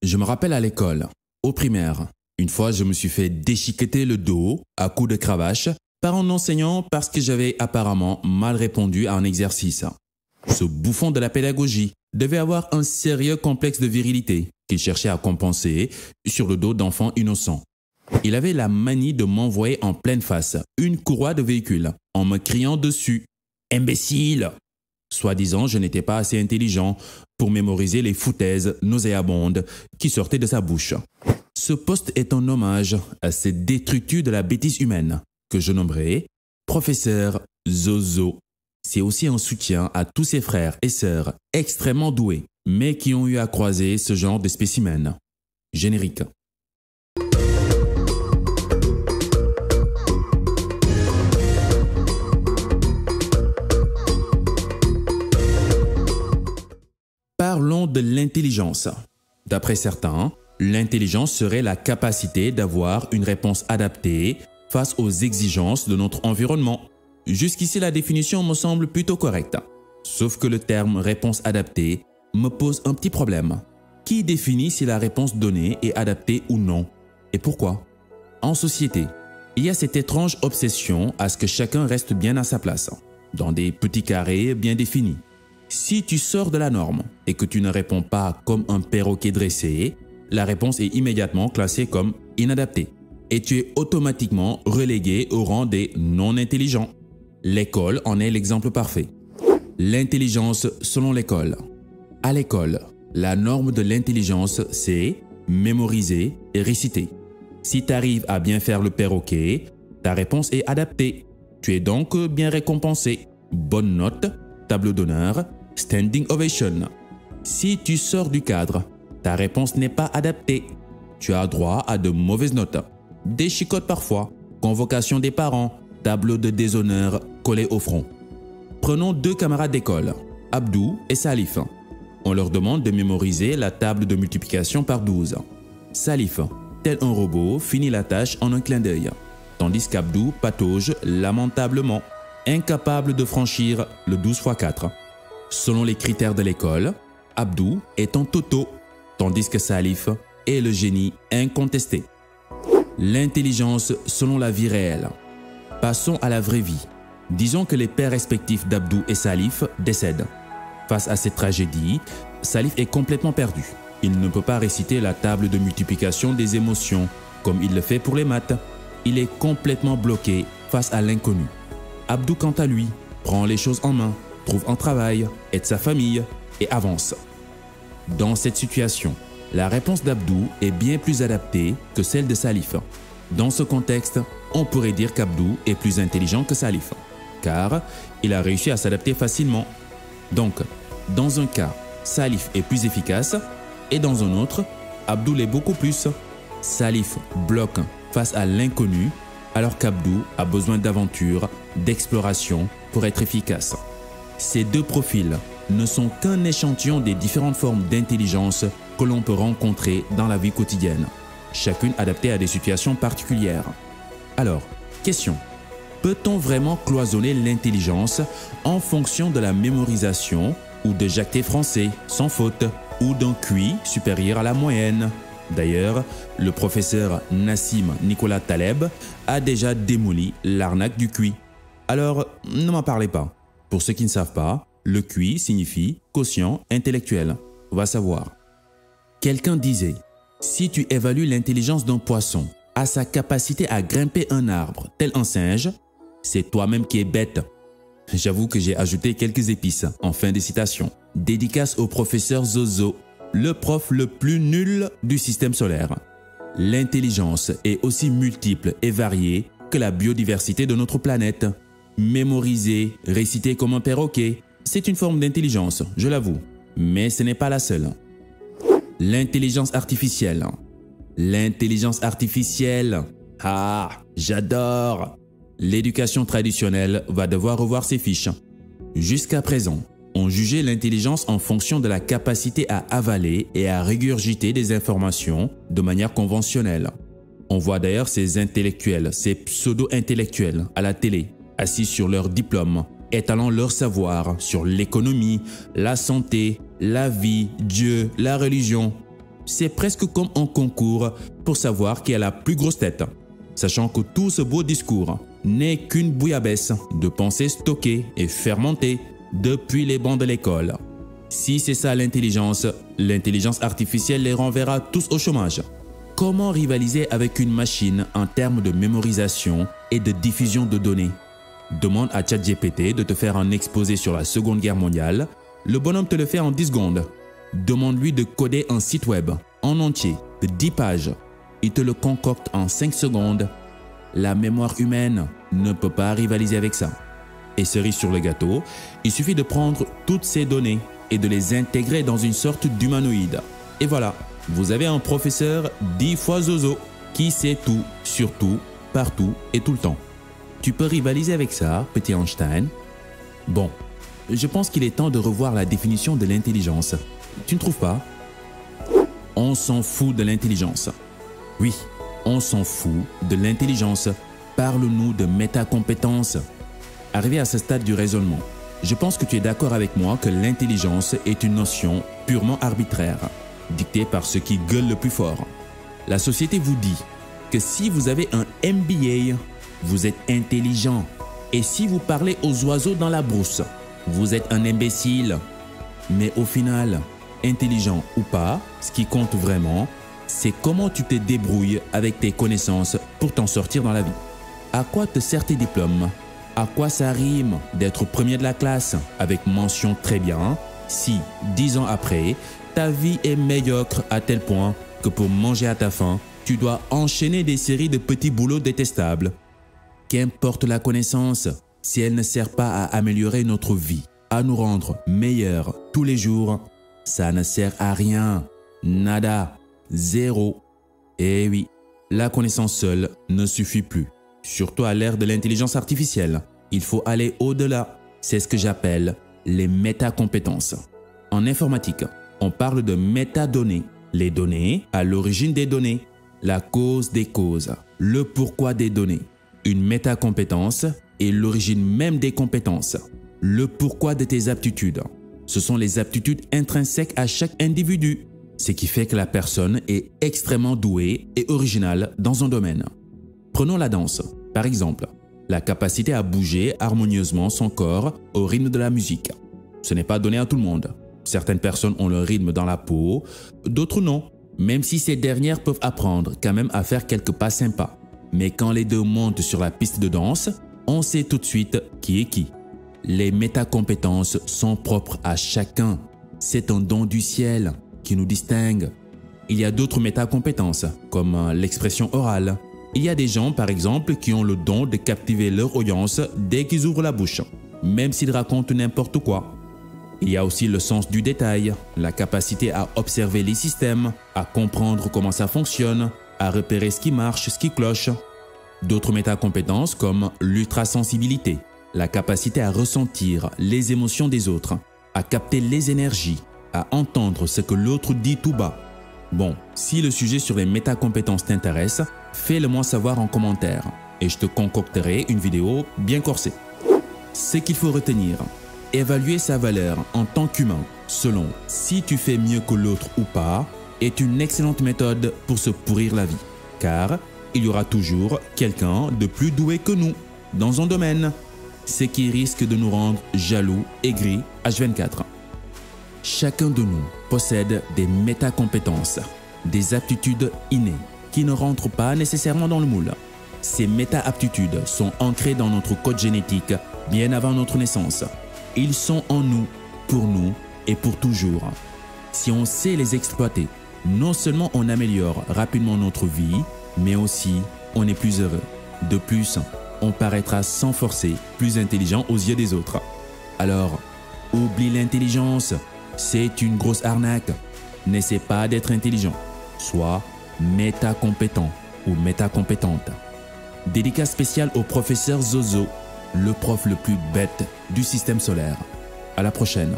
Je me rappelle à l'école, au primaire, une fois je me suis fait déchiqueter le dos à coups de cravache par un enseignant parce que j'avais apparemment mal répondu à un exercice. Ce bouffon de la pédagogie devait avoir un sérieux complexe de virilité qu'il cherchait à compenser sur le dos d'enfants innocents. Il avait la manie de m'envoyer en pleine face une courroie de véhicule en me criant dessus « Imbécile !» Soi-disant, je n'étais pas assez intelligent pour mémoriser les foutaises nauséabondes qui sortaient de sa bouche. Ce poste est un hommage à cette détritus de la bêtise humaine que je nommerai professeur Zozo. C'est aussi un soutien à tous ses frères et sœurs extrêmement doués, mais qui ont eu à croiser ce genre de spécimens. Générique. Parlons de l'intelligence. D'après certains, l'intelligence serait la capacité d'avoir une réponse adaptée face aux exigences de notre environnement. Jusqu'ici, la définition me semble plutôt correcte. Sauf que le terme « réponse adaptée » me pose un petit problème. Qui définit si la réponse donnée est adaptée ou non? Et pourquoi? En société, il y a cette étrange obsession à ce que chacun reste bien à sa place, dans des petits carrés bien définis. Si tu sors de la norme et que tu ne réponds pas comme un perroquet dressé, la réponse est immédiatement classée comme inadaptée et tu es automatiquement relégué au rang des non-intelligents. L'école en est l'exemple parfait. L'intelligence selon l'école. À l'école, la norme de l'intelligence, c'est mémoriser et réciter. Si tu arrives à bien faire le perroquet, ta réponse est adaptée. Tu es donc bien récompensé. Bonne note, tableau d'honneur, standing ovation. Si tu sors du cadre, ta réponse n'est pas adaptée. Tu as droit à de mauvaises notes. Des chicottes parfois, convocation des parents, tableau de déshonneur collé au front. Prenons deux camarades d'école, Abdou et Salif. On leur demande de mémoriser la table de multiplication par 12. Salif, tel un robot, finit la tâche en un clin d'œil, tandis qu'Abdou patauge lamentablement, incapable de franchir le 12 x 4. Selon les critères de l'école, Abdou est un toto, tandis que Salif est le génie incontesté. L'intelligence selon la vie réelle. Passons à la vraie vie. Disons que les pères respectifs d'Abdou et Salif décèdent. Face à cette tragédie, Salif est complètement perdu. Il ne peut pas réciter la table de multiplication des émotions comme il le fait pour les maths. Il est complètement bloqué face à l'inconnu. Abdou, quant à lui, prend les choses en main, trouve un travail, aide sa famille et avance. Dans cette situation, la réponse d'Abdou est bien plus adaptée que celle de Salif. Dans ce contexte, on pourrait dire qu'Abdou est plus intelligent que Salif, car il a réussi à s'adapter facilement. Donc, dans un cas, Salif est plus efficace et dans un autre, Abdou l'est beaucoup plus. Salif bloque face à l'inconnu alors qu'Abdou a besoin d'aventure, d'exploration pour être efficace. Ces deux profils ne sont qu'un échantillon des différentes formes d'intelligence que l'on peut rencontrer dans la vie quotidienne, chacune adaptée à des situations particulières. Alors, question. Peut-on vraiment cloisonner l'intelligence en fonction de la mémorisation ou de jacté français sans faute ou d'un QI supérieur à la moyenne? D'ailleurs, le professeur Nassim Nicolas Taleb a déjà démoli l'arnaque du QI. Alors, ne m'en parlez pas. Pour ceux qui ne savent pas, le QI signifie quotient intellectuel. Va savoir. Quelqu'un disait, si tu évalues l'intelligence d'un poisson à sa capacité à grimper un arbre tel un singe, c'est toi-même qui es bête. J'avoue que j'ai ajouté quelques épices en fin de citation. Dédicace au professeur Zozo, le prof le plus nul du système solaire. L'intelligence est aussi multiple et variée que la biodiversité de notre planète. Mémoriser, réciter comme un perroquet, c'est une forme d'intelligence, je l'avoue, mais ce n'est pas la seule. L'intelligence artificielle. L'intelligence artificielle. Ah, j'adore! L'éducation traditionnelle va devoir revoir ses fiches. Jusqu'à présent, on jugeait l'intelligence en fonction de la capacité à avaler et à régurgiter des informations de manière conventionnelle. On voit d'ailleurs ces intellectuels, ces pseudo-intellectuels à la télé, assis sur leur diplôme, étalant leur savoir sur l'économie, la santé, la vie, Dieu, la religion. C'est presque comme un concours pour savoir qui a la plus grosse tête. Sachant que tout ce beau discours n'est qu'une bouillabaisse de pensées stockées et fermentées depuis les bancs de l'école. Si c'est ça l'intelligence artificielle les renverra tous au chômage. Comment rivaliser avec une machine en termes de mémorisation et de diffusion de données? Demande à ChatGPT de te faire un exposé sur la Seconde Guerre mondiale. Le bonhomme te le fait en 10 secondes. Demande-lui de coder un site web en entier de 10 pages. Il te le concocte en 5 secondes. La mémoire humaine ne peut pas rivaliser avec ça. Et cerise sur le gâteau, il suffit de prendre toutes ces données et de les intégrer dans une sorte d'humanoïde. Et voilà, vous avez un professeur 10 fois zozo qui sait tout, sur tout, partout et tout le temps. Tu peux rivaliser avec ça, petit Einstein? Bon, je pense qu'il est temps de revoir la définition de l'intelligence. Tu ne trouves pas? On s'en fout de l'intelligence. Oui, on s'en fout de l'intelligence. Parle-nous de métacompétences. Arrivé à ce stade du raisonnement, je pense que tu es d'accord avec moi que l'intelligence est une notion purement arbitraire, dictée par ceux qui gueulent le plus fort. La société vous dit que si vous avez un MBA, vous êtes intelligent. Et si vous parlez aux oiseaux dans la brousse, vous êtes un imbécile. Mais au final, intelligent ou pas, ce qui compte vraiment, c'est comment tu te débrouilles avec tes connaissances pour t'en sortir dans la vie. À quoi te sert tes diplômes? À quoi ça rime d'être premier de la classe avec mention très bien si, 10 ans après, ta vie est médiocre à tel point que pour manger à ta faim, tu dois enchaîner des séries de petits boulots détestables? Qu'importe la connaissance, si elle ne sert pas à améliorer notre vie, à nous rendre meilleurs tous les jours, ça ne sert à rien. Nada. Zéro. Eh oui, la connaissance seule ne suffit plus. Surtout à l'ère de l'intelligence artificielle. Il faut aller au-delà. C'est ce que j'appelle les métacompétences. En informatique, on parle de métadonnées. Les données à l'origine des données. La cause des causes. Le pourquoi des données. Une métacompétence est l'origine même des compétences. Le pourquoi de tes aptitudes. Ce sont les aptitudes intrinsèques à chaque individu. Ce qui fait que la personne est extrêmement douée et originale dans un domaine. Prenons la danse, par exemple. La capacité à bouger harmonieusement son corps au rythme de la musique. Ce n'est pas donné à tout le monde. Certaines personnes ont le rythme dans la peau, d'autres non. Même si ces dernières peuvent apprendre quand même à faire quelques pas sympas. Mais quand les deux montent sur la piste de danse, on sait tout de suite qui est qui. Les métacompétences sont propres à chacun. C'est un don du ciel qui nous distingue. Il y a d'autres métacompétences, comme l'expression orale. Il y a des gens, par exemple, qui ont le don de captiver leur audience dès qu'ils ouvrent la bouche, même s'ils racontent n'importe quoi. Il y a aussi le sens du détail, la capacité à observer les systèmes, à comprendre comment ça fonctionne, à repérer ce qui marche, ce qui cloche. D'autres métacompétences comme l'ultrasensibilité, la capacité à ressentir les émotions des autres, à capter les énergies, à entendre ce que l'autre dit tout bas. Bon, si le sujet sur les métacompétences t'intéresse, fais-le moi savoir en commentaire et je te concocterai une vidéo bien corsée. Ce qu'il faut retenir, évaluer sa valeur en tant qu'humain selon si tu fais mieux que l'autre ou pas est une excellente méthode pour se pourrir la vie. Car il y aura toujours quelqu'un de plus doué que nous dans un domaine, ce qui risque de nous rendre jaloux, aigris, H24. Chacun de nous possède des métacompétences, des aptitudes innées qui ne rentrent pas nécessairement dans le moule. Ces méta-aptitudes sont ancrées dans notre code génétique bien avant notre naissance. Ils sont en nous, et pour toujours. Si on sait les exploiter, non seulement on améliore rapidement notre vie, mais aussi on est plus heureux. De plus, on paraîtra sans forcer plus intelligent aux yeux des autres. Alors, oublie l'intelligence. C'est une grosse arnaque. N'essaie pas d'être intelligent. Sois métacompétent ou métacompétente. Dédicace spéciale au professeur Zozo, le prof le plus bête du système solaire. À la prochaine.